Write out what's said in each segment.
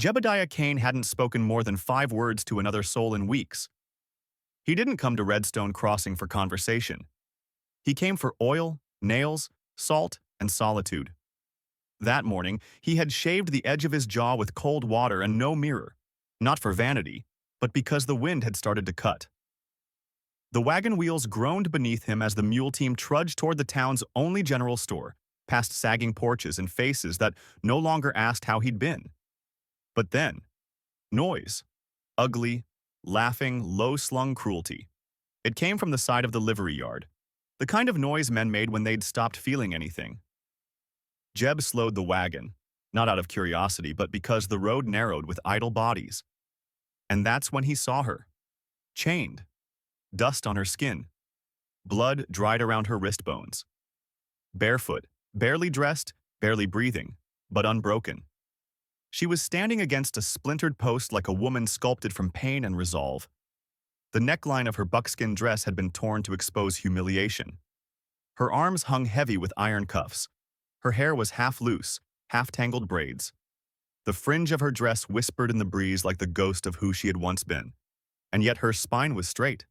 Jebediah Kane hadn't spoken more than 5 words to another soul in weeks. He didn't come to Redstone Crossing for conversation. He came for oil, nails, salt, and solitude. That morning, he had shaved the edge of his jaw with cold water and no mirror, not for vanity, but because the wind had started to cut. The wagon wheels groaned beneath him as the mule team trudged toward the town's only general store, past sagging porches and faces that no longer asked how he'd been. But then, noise. Ugly, laughing, low-slung cruelty. It came from the side of the livery yard, the kind of noise men made when they'd stopped feeling anything. Jeb slowed the wagon, not out of curiosity, but because the road narrowed with idle bodies. And that's when he saw her. Chained. Dust on her skin. Blood dried around her wrist bones. Barefoot, barely dressed, barely breathing, but unbroken. She was standing against a splintered post like a woman sculpted from pain and resolve. The neckline of her buckskin dress had been torn to expose humiliation. Her arms hung heavy with iron cuffs. Her hair was half loose, half tangled braids. The fringe of her dress whispered in the breeze like the ghost of who she had once been. And yet her spine was straight.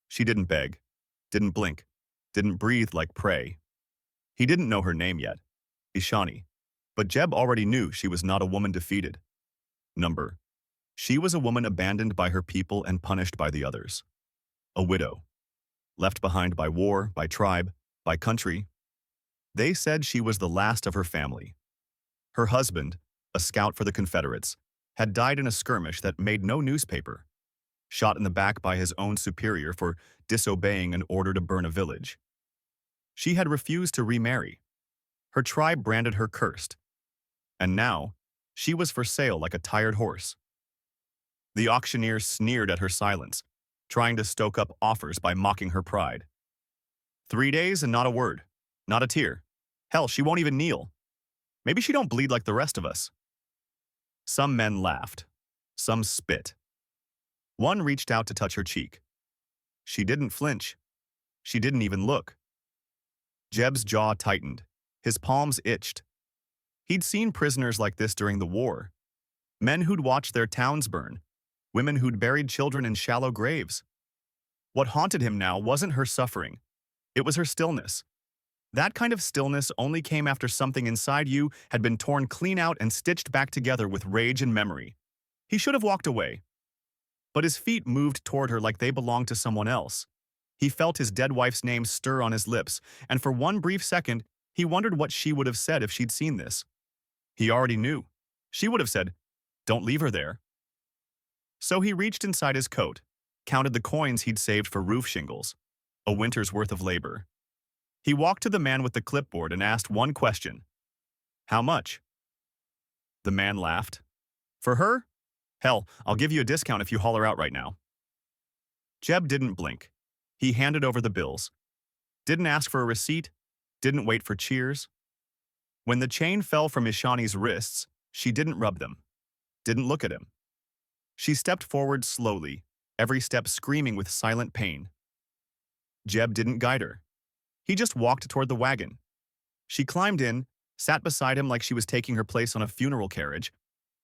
She didn't beg, didn't blink, didn't breathe like prey. He didn't know her name yet, Ishani, but Jeb already knew she was not a woman defeated. She was a woman abandoned by her people and punished by the others. A widow. Left behind by war, by tribe, by country. They said she was the last of her family. Her husband, a scout for the Confederates, had died in a skirmish that made no newspaper. Shot in the back by his own superior for disobeying an order to burn a village. She had refused to remarry. Her tribe branded her cursed. And now, she was for sale like a tired horse. The auctioneer sneered at her silence, trying to stoke up offers by mocking her pride. 3 days and not a word, not a tear. Hell, she won't even kneel. Maybe she don't bleed like the rest of us. Some men laughed. Some spit. One reached out to touch her cheek. She didn't flinch. She didn't even look. Jeb's jaw tightened. His palms itched. He'd seen prisoners like this during the war. Men who'd watched their towns burn. Women who'd buried children in shallow graves. What haunted him now wasn't her suffering. It was her stillness. That kind of stillness only came after something inside you had been torn clean out and stitched back together with rage and memory. He should have walked away. But his feet moved toward her like they belonged to someone else. He felt his dead wife's name stir on his lips, and for one brief second, he wondered what she would have said if she'd seen this. He already knew. She would have said, "Don't leave her there." So he reached inside his coat, counted the coins he'd saved for roof shingles, a winter's worth of labor. He walked to the man with the clipboard and asked one question. "How much?" The man laughed. "For her? Hell, I'll give you a discount if you haul her out right now." Jeb didn't blink. He handed over the bills. Didn't ask for a receipt. Didn't wait for cheers. When the chain fell from Ishani's wrists, she didn't rub them. Didn't look at him. She stepped forward slowly, every step screaming with silent pain. Jeb didn't guide her. He just walked toward the wagon. She climbed in, sat beside him like she was taking her place on a funeral carriage.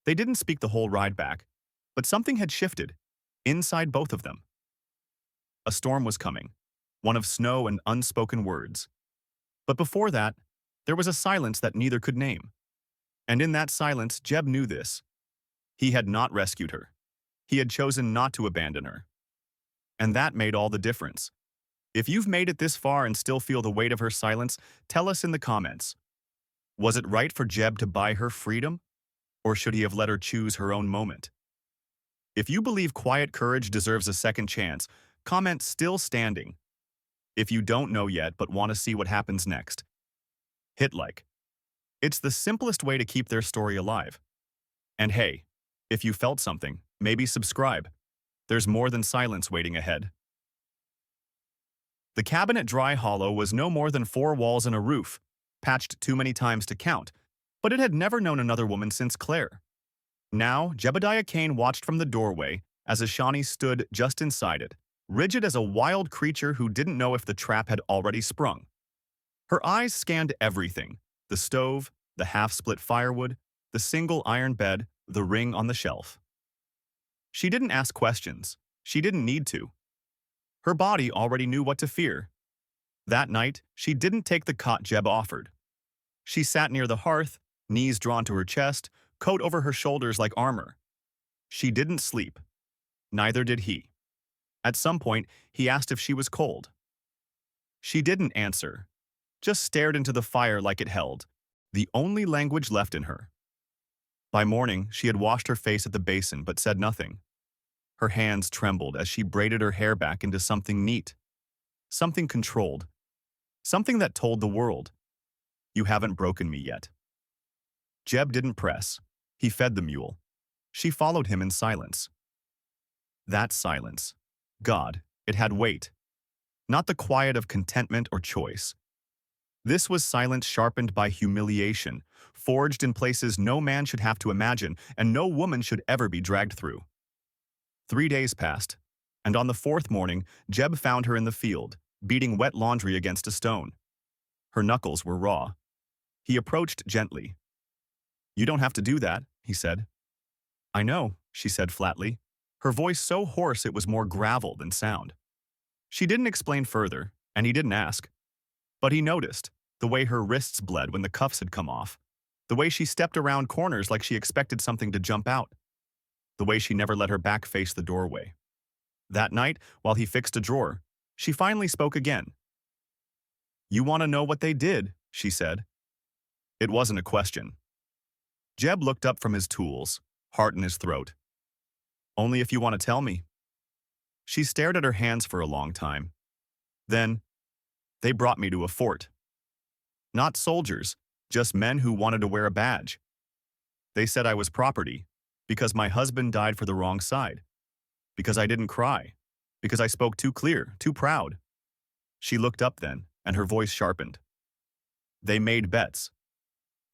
They didn't speak the whole ride back, but something had shifted, inside both of them. A storm was coming, one of snow and unspoken words. But before that, there was a silence that neither could name. And in that silence, Jeb knew this. He had not rescued her. He had chosen not to abandon her. And that made all the difference. If you've made it this far and still feel the weight of her silence, tell us in the comments. Was it right for Jeb to buy her freedom? Or should he have let her choose her own moment? If you believe quiet courage deserves a second chance, comment "still standing." If you don't know yet but want to see what happens next, hit like. It's the simplest way to keep their story alive. And hey, if you felt something, maybe subscribe. There's more than silence waiting ahead. The cabin at Dry Hollow was no more than 4 walls and a roof, patched too many times to count, but it had never known another woman since Claire. Now, Jebediah Kane watched from the doorway as Ishani stood just inside it, rigid as a wild creature who didn't know if the trap had already sprung. Her eyes scanned everything: the stove, the half-split firewood, the single iron bed, The ring on the shelf. She didn't ask questions. She didn't need to. Her body already knew what to fear. That night, she didn't take the cot Jeb offered. She sat near the hearth, knees drawn to her chest, coat over her shoulders like armor. She didn't sleep. Neither did he. At some point, he asked if she was cold. She didn't answer, just stared into the fire like it held, the only language left in her. By morning, she had washed her face at the basin but said nothing. Her hands trembled as she braided her hair back into something neat, something controlled, something that told the world, "You haven't broken me yet." Jeb didn't press. He fed the mule. She followed him in silence. That silence. God, it had weight. Not the quiet of contentment or choice. This was silence sharpened by humiliation, forged in places no man should have to imagine and no woman should ever be dragged through. 3 days passed, and on the fourth morning, Jeb found her in the field, beating wet laundry against a stone. Her knuckles were raw. He approached gently. "You don't have to do that," he said. "I know," she said flatly, her voice so hoarse it was more gravel than sound. She didn't explain further, and he didn't ask. But he noticed the way her wrists bled when the cuffs had come off, the way she stepped around corners like she expected something to jump out, the way she never let her back face the doorway. That night, while he fixed a drawer, she finally spoke again. "You want to know what they did?" she said. It wasn't a question. Jeb looked up from his tools, heart in his throat. "Only if you want to tell me." She stared at her hands for a long time. Then, "They brought me to a fort. Not soldiers, just men who wanted to wear a badge. They said I was property, because my husband died for the wrong side, because I didn't cry, because I spoke too clear, too proud." She looked up then, and her voice sharpened. "They made bets.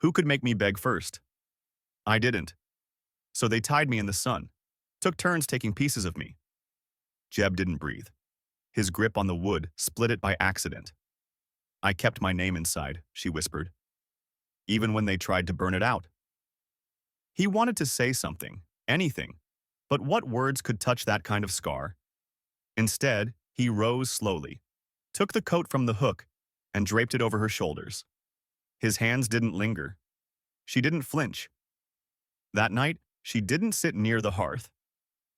Who could make me beg first? I didn't. So they tied me in the sun, took turns taking pieces of me." Jeb didn't breathe. His grip on the wood split it by accident. "I kept my name inside," she whispered, "even when they tried to burn it out." He wanted to say something, anything, but what words could touch that kind of scar? Instead, he rose slowly, took the coat from the hook, and draped it over her shoulders. His hands didn't linger. She didn't flinch. That night, she didn't sit near the hearth.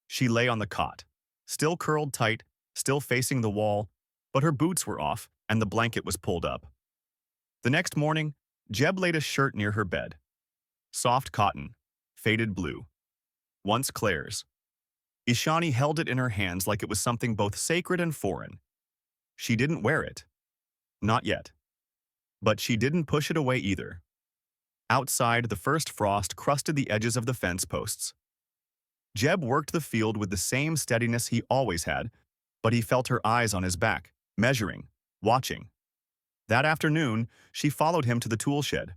She lay on the cot, still curled tight, still facing the wall, but her boots were off and the blanket was pulled up. The next morning, Jeb laid a shirt near her bed. Soft cotton, faded blue. Once Claire's. Ishani held it in her hands like it was something both sacred and foreign. She didn't wear it. Not yet. But she didn't push it away either. Outside, the first frost crusted the edges of the fence posts. Jeb worked the field with the same steadiness he always had, but he felt her eyes on his back, measuring, watching. That afternoon, she followed him to the tool shed.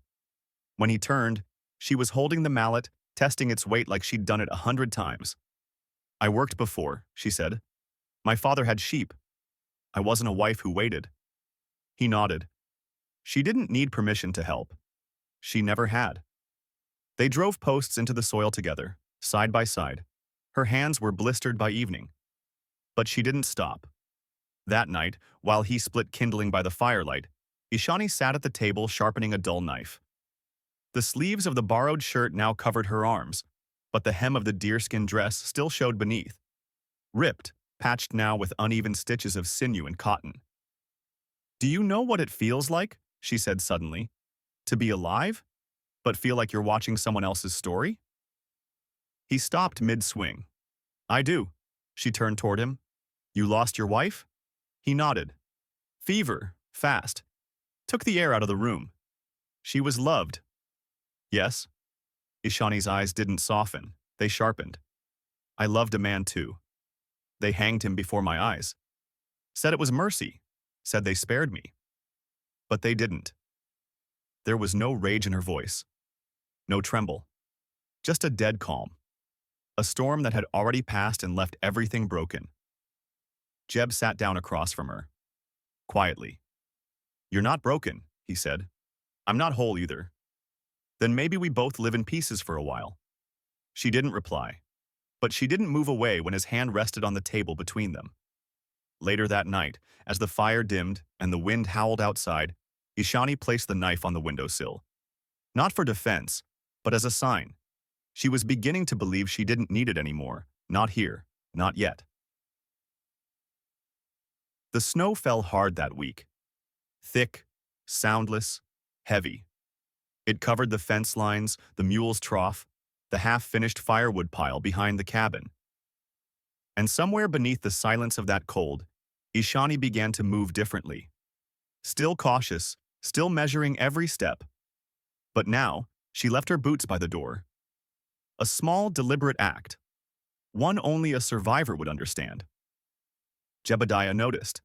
When he turned, she was holding the mallet, testing its weight like she'd done it 100 times. "I worked before," she said. "My father had sheep. I wasn't a wife who waited." He nodded. She didn't need permission to help. She never had. They drove posts into the soil together, side by side. Her hands were blistered by evening. But she didn't stop. That night, while he split kindling by the firelight, Ishani sat at the table sharpening a dull knife. The sleeves of the borrowed shirt now covered her arms, but the hem of the deerskin dress still showed beneath. Ripped, patched now with uneven stitches of sinew and cotton. "Do you know what it feels like?" she said suddenly. "To be alive, but feel like you're watching someone else's story?" He stopped mid-swing. "I do." She turned toward him. "You lost your wife?" He nodded. "Fever, fast. Took the air out of the room. She was loved." "Yes." Ishani's eyes didn't soften. They sharpened. "I loved a man too. They hanged him before my eyes. Said it was mercy. Said they spared me. But they didn't." There was no rage in her voice. No tremble. Just a dead calm. A storm that had already passed and left everything broken. Jeb sat down across from her. Quietly. "You're not broken," he said. "I'm not whole either. Then maybe we both live in pieces for a while." She didn't reply, but she didn't move away when his hand rested on the table between them. Later that night, as the fire dimmed and the wind howled outside, Ishani placed the knife on the windowsill. Not for defense, but as a sign. She was beginning to believe she didn't need it anymore. Not here. Not yet. The snow fell hard that week. Thick, soundless, heavy. It covered the fence lines, the mule's trough, the half-finished firewood pile behind the cabin. And somewhere beneath the silence of that cold, Ishani began to move differently. Still cautious, still measuring every step. But now, she left her boots by the door. A small, deliberate act. One only a survivor would understand. Jebediah noticed.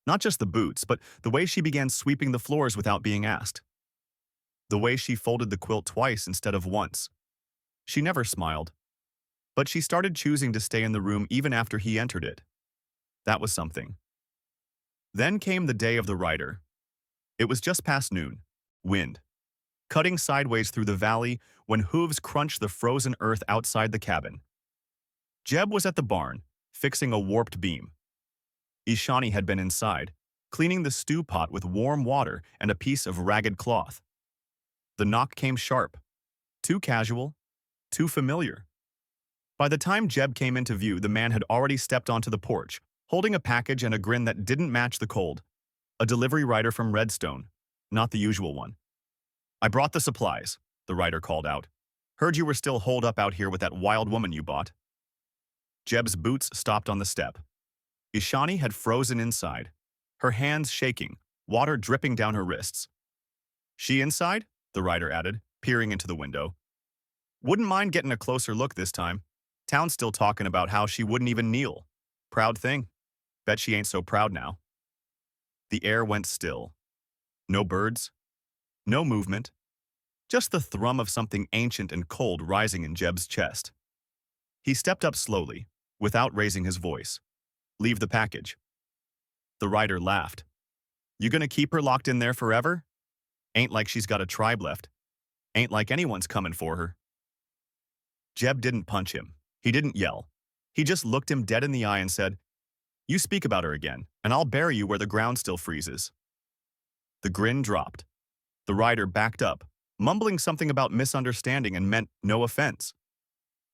Not just the boots, but the way she began sweeping the floors without being asked. The way she folded the quilt twice instead of once. She never smiled. But she started choosing to stay in the room even after he entered it. That was something. Then came the day of the rider. It was just past noon. Wind. Cutting sideways through the valley when hooves crunched the frozen earth outside the cabin. Jeb was at the barn, fixing a warped beam. Ishani had been inside, cleaning the stew pot with warm water and a piece of ragged cloth. The knock came sharp. Too casual, too familiar. By the time Jeb came into view, the man had already stepped onto the porch, holding a package and a grin that didn't match the cold. A delivery rider from Redstone, not the usual one. "I brought the supplies," the rider called out. "Heard you were still holed up out here with that wild woman you bought." Jeb's boots stopped on the step. Ishani had frozen inside, her hands shaking, water dripping down her wrists. "She inside?" the rider added, peering into the window. "Wouldn't mind getting a closer look this time. Town's still talking about how she wouldn't even kneel. Proud thing. Bet she ain't so proud now." The air went still. No birds. No movement. Just the thrum of something ancient and cold rising in Jeb's chest. He stepped up slowly, without raising his voice. "Leave the package." The rider laughed. "You gonna keep her locked in there forever? Ain't like she's got a tribe left. Ain't like anyone's coming for her." Jeb didn't punch him. He didn't yell. He just looked him dead in the eye and said, "You speak about her again, and I'll bury you where the ground still freezes." The grin dropped. The rider backed up, mumbling something about misunderstanding and meant no offense.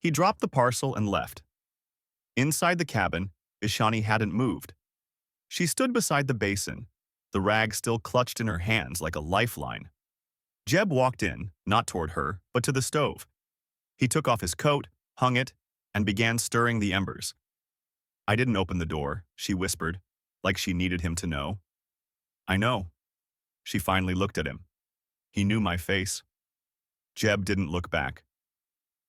He dropped the parcel and left. Inside the cabin, Ishani hadn't moved. She stood beside the basin, the rag still clutched in her hands like a lifeline. Jeb walked in, not toward her, but to the stove. He took off his coat, hung it, and began stirring the embers. "I didn't open the door," she whispered, like she needed him to know. "I know." She finally looked at him. He knew my face. Jeb didn't look back.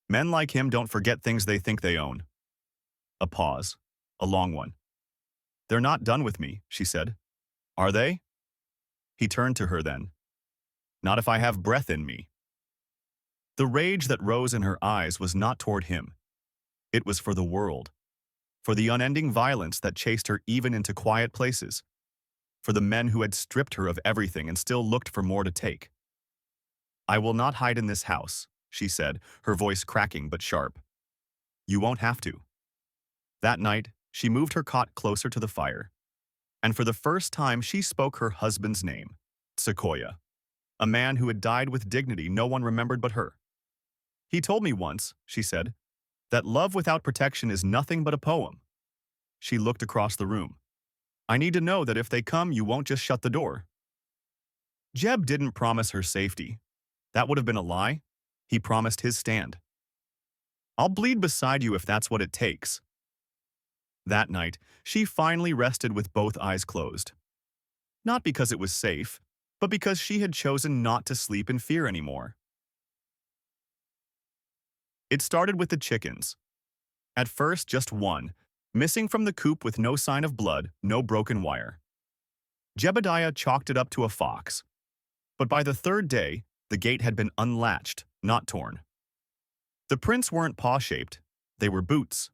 Men like him don't forget things they think they own. A pause. A long one. "They're not done with me," she said. "Are they?" He turned to her then. "Not if I have breath in me." The rage that rose in her eyes was not toward him. It was for the world. For the unending violence that chased her even into quiet places. For the men who had stripped her of everything and still looked for more to take. "I will not hide in this house," she said, her voice cracking but sharp. "You won't have to." That night, she moved her cot closer to the fire. And for the first time, she spoke her husband's name, Sequoia, a man who had died with dignity no one remembered but her. "He told me once," she said, "that love without protection is nothing but a poem." She looked across the room. "I need to know that if they come, you won't just shut the door." Jeb didn't promise her safety. That would have been a lie. He promised his stand. "I'll bleed beside you if that's what it takes." That night, she finally rested with both eyes closed. Not because it was safe, but because she had chosen not to sleep in fear anymore. It started with the chickens. At first, just one, missing from the coop with no sign of blood, no broken wire. Jebediah chalked it up to a fox. But by the third day, the gate had been unlatched, not torn. The prints weren't paw-shaped, they were boots.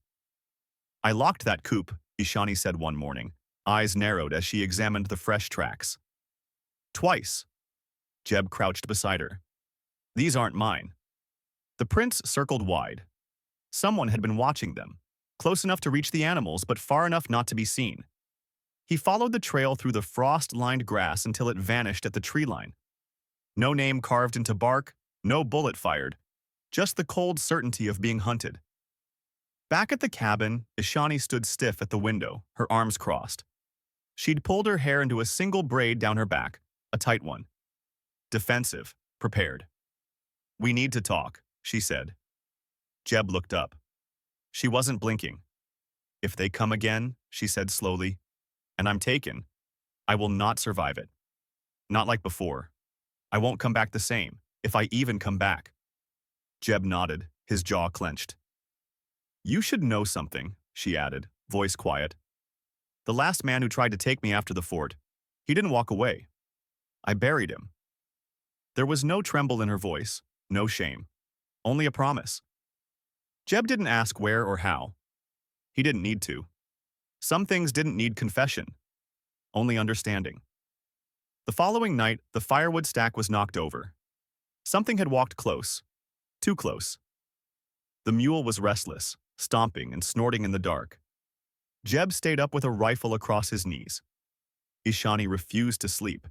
"I locked that coop," Ishani said one morning, eyes narrowed as she examined the fresh tracks. "Twice." Jeb crouched beside her. "These aren't mine." The prints circled wide. Someone had been watching them, close enough to reach the animals but far enough not to be seen. He followed the trail through the frost-lined grass until it vanished at the tree line. No name carved into bark, no bullet fired, just the cold certainty of being hunted. Back at the cabin, Ishani stood stiff at the window, her arms crossed. She'd pulled her hair into a single braid down her back, a tight one. Defensive, prepared. "We need to talk," she said. Jeb looked up. She wasn't blinking. "If they come again," she said slowly, "and I'm taken, I will not survive it. Not like before. I won't come back the same, if I even come back." Jeb nodded, his jaw clenched. "You should know something," she added, voice quiet. "The last man who tried to take me after the fort, he didn't walk away. I buried him." There was no tremble in her voice, no shame, only a promise. Jeb didn't ask where or how. He didn't need to. Some things didn't need confession, only understanding. The following night, the firewood stack was knocked over. Something had walked close, too close. The mule was restless, stomping and snorting in the dark. Jeb stayed up with a rifle across his knees. Ishani refused to sleep.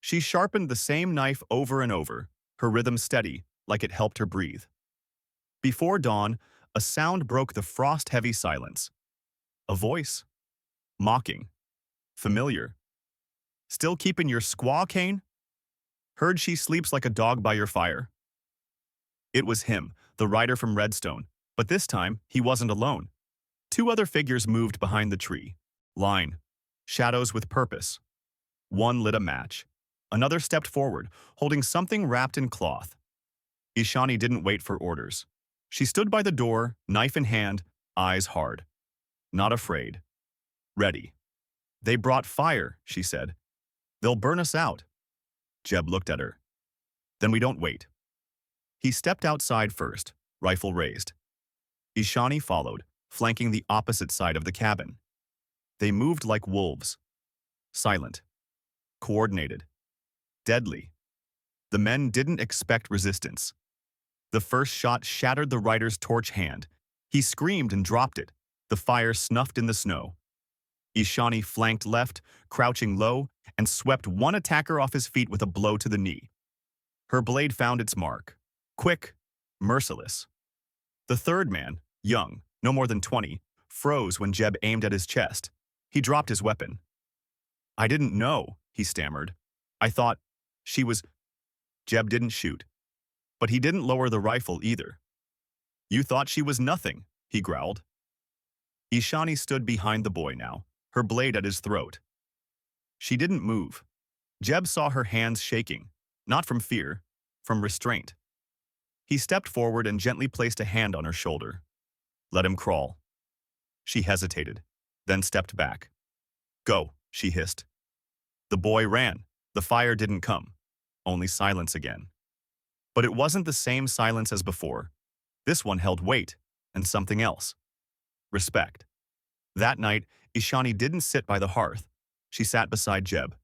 She sharpened the same knife over and over, her rhythm steady, like it helped her breathe. Before dawn, a sound broke the frost-heavy silence. A voice. Mocking. Familiar. "Still keeping your squaw, Kane? Heard she sleeps like a dog by your fire." It was him, the rider from Redstone, but this time he wasn't alone. Two other figures moved behind the tree. Line. Shadows with purpose. One lit a match. Another stepped forward, holding something wrapped in cloth. Ishani didn't wait for orders. She stood by the door, knife in hand, eyes hard. Not afraid. Ready. "They brought fire," she said. "They'll burn us out." Jeb looked at her. "Then we don't wait." He stepped outside first, rifle raised. Ishani followed, flanking the opposite side of the cabin. They moved like wolves. Silent. Coordinated. Deadly. The men didn't expect resistance. The first shot shattered the rider's torch hand. He screamed and dropped it. The fire snuffed in the snow. Ishani flanked left, crouching low, and swept one attacker off his feet with a blow to the knee. Her blade found its mark. Quick, merciless. The third man, young, no more than 20, froze when Jeb aimed at his chest. He dropped his weapon. "I didn't know," he stammered. "I thought she was—" Jeb didn't shoot. But he didn't lower the rifle either. "You thought she was nothing," he growled. Ishani stood behind the boy now, her blade at his throat. She didn't move. Jeb saw her hands shaking, not from fear, from restraint. He stepped forward and gently placed a hand on her shoulder. "Let him crawl." She hesitated, then stepped back. "Go," she hissed. The boy ran. The fire didn't come. Only silence again. But it wasn't the same silence as before. This one held weight, and something else. Respect. That night, Ishani didn't sit by the hearth. She sat beside Jeb.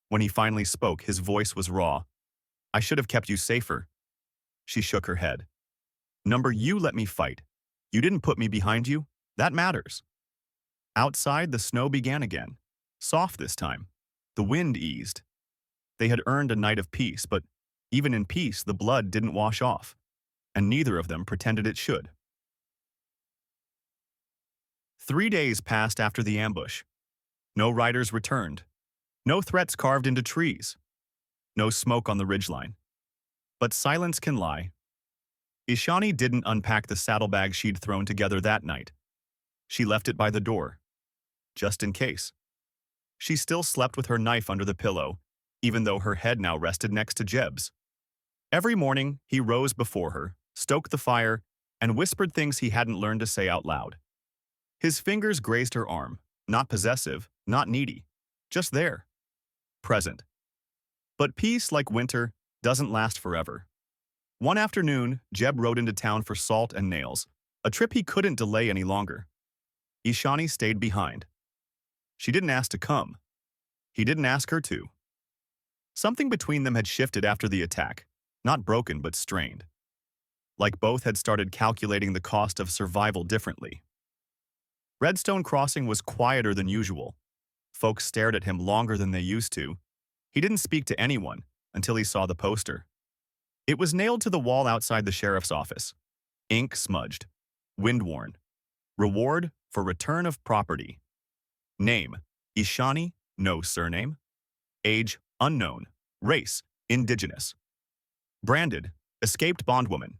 When he finally spoke, his voice was raw. "I should have kept you safer." She shook her head. "Number, you let me fight. You didn't put me behind you. That matters." Outside, the snow began again. Soft this time. The wind eased. They had earned a night of peace, but even in peace, the blood didn't wash off, and neither of them pretended it should. 3 days passed after the ambush. No riders returned. No threats carved into trees. No smoke on the ridgeline. But silence can lie. Ishani didn't unpack the saddlebag she'd thrown together that night. She left it by the door, just in case. She still slept with her knife under the pillow, even though her head now rested next to Jeb's. Every morning, he rose before her, stoked the fire, and whispered things he hadn't learned to say out loud. His fingers grazed her arm, not possessive, not needy, just there, present. But peace, like winter, doesn't last forever. One afternoon, Jeb rode into town for salt and nails, a trip he couldn't delay any longer. Ishani stayed behind. She didn't ask to come. He didn't ask her to. Something between them had shifted after the attack, not broken but strained. like both had started calculating the cost of survival differently. Redstone Crossing was quieter than usual. Folks stared at him longer than they used to. He didn't speak to anyone until he saw the poster. It was nailed to the wall outside the sheriff's office. Ink smudged. Wind-worn. Reward for return of property. Name: Ishani, no surname. Age: unknown. Race: indigenous. Branded: escaped bondwoman.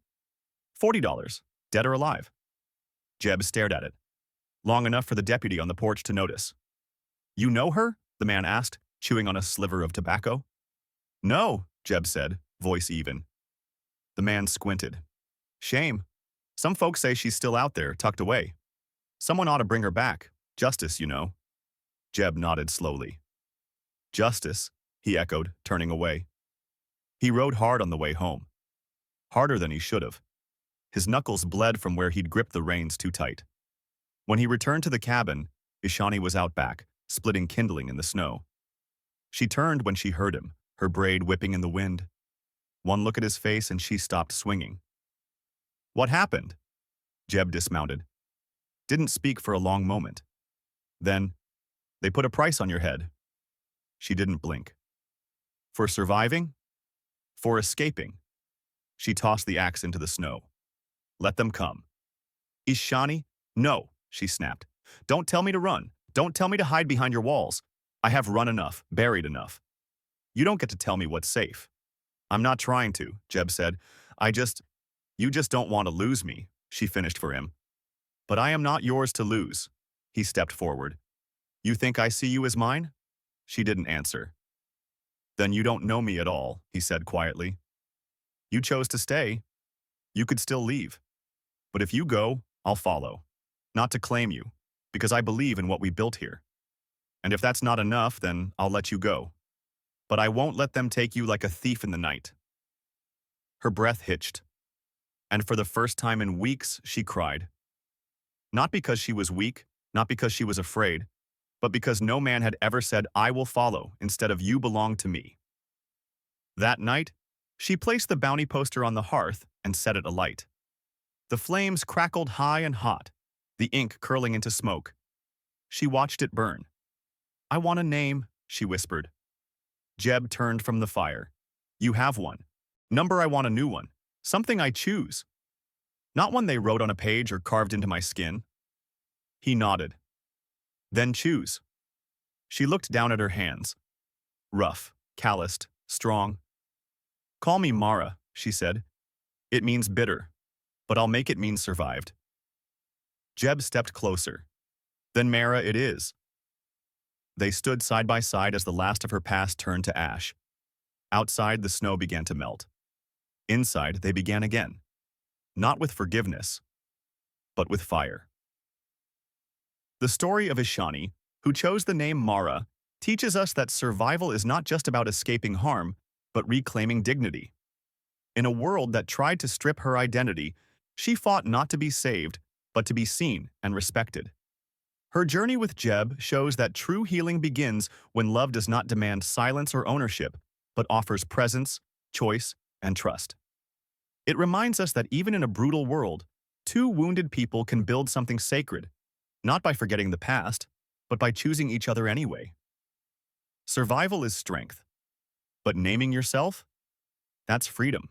$40, dead or alive. Jeb stared at it, long enough for the deputy on the porch to notice. "You know her?" the man asked, chewing on a sliver of tobacco. "No," Jeb said, voice even. The man squinted. "Shame. Some folks say she's still out there, tucked away. Someone ought to bring her back. Justice, you know." Jeb nodded slowly. "Justice," he echoed, turning away. He rode hard on the way home. Harder than he should have. His knuckles bled from where he'd gripped the reins too tight. When he returned to the cabin, Ishani was out back, splitting kindling in the snow. She turned when she heard him, her braid whipping in the wind. One look at his face and she stopped swinging. "What happened?" Jeb dismounted. Didn't speak for a long moment. Then, "They put a price on your head." She didn't blink. "For surviving? For escaping?" She tossed the axe into the snow. "Let them come." "Ishani, no," she snapped. "Don't tell me to run. Don't tell me to hide behind your walls. I have run enough, buried enough. You don't get to tell me what's safe." "I'm not trying to," Jeb said. You just don't want to lose me," she finished for him. "But I am not yours to lose." He stepped forward. "You think I see you as mine?" She didn't answer. "Then you don't know me at all," he said quietly. "You chose to stay. You could still leave. But if you go, I'll follow. Not to claim you, because I believe in what we built here. And if that's not enough, then I'll let you go. But I won't let them take you like a thief in the night." Her breath hitched. And for the first time in weeks, she cried. Not because she was weak, not because she was afraid, but because no man had ever said, "I will follow," instead of "you belong to me." That night, she placed the bounty poster on the hearth and set it alight. The flames crackled high and hot, the ink curling into smoke. She watched it burn. "I want a name," she whispered. Jeb turned from the fire. "You have one. Number, I want a new one. Something I choose. Not one they wrote on a page or carved into my skin." He nodded. "Then choose." She looked down at her hands. Rough, calloused, strong. "Call me Mara," she said. "It means bitter, but I'll make it mean survived." Jeb stepped closer. "Then Mara it is." They stood side by side as the last of her past turned to ash. Outside, the snow began to melt. Inside, they began again. Not with forgiveness, but with fire. The story of Ishani, who chose the name Mara, teaches us that survival is not just about escaping harm, but reclaiming dignity. In a world that tried to strip her identity, she fought not to be saved, but to be seen and respected. Her journey with Jeb shows that true healing begins when love does not demand silence or ownership, but offers presence, choice, and trust. It reminds us that even in a brutal world, two wounded people can build something sacred, not by forgetting the past, but by choosing each other anyway. Survival is strength, but naming yourself? That's freedom.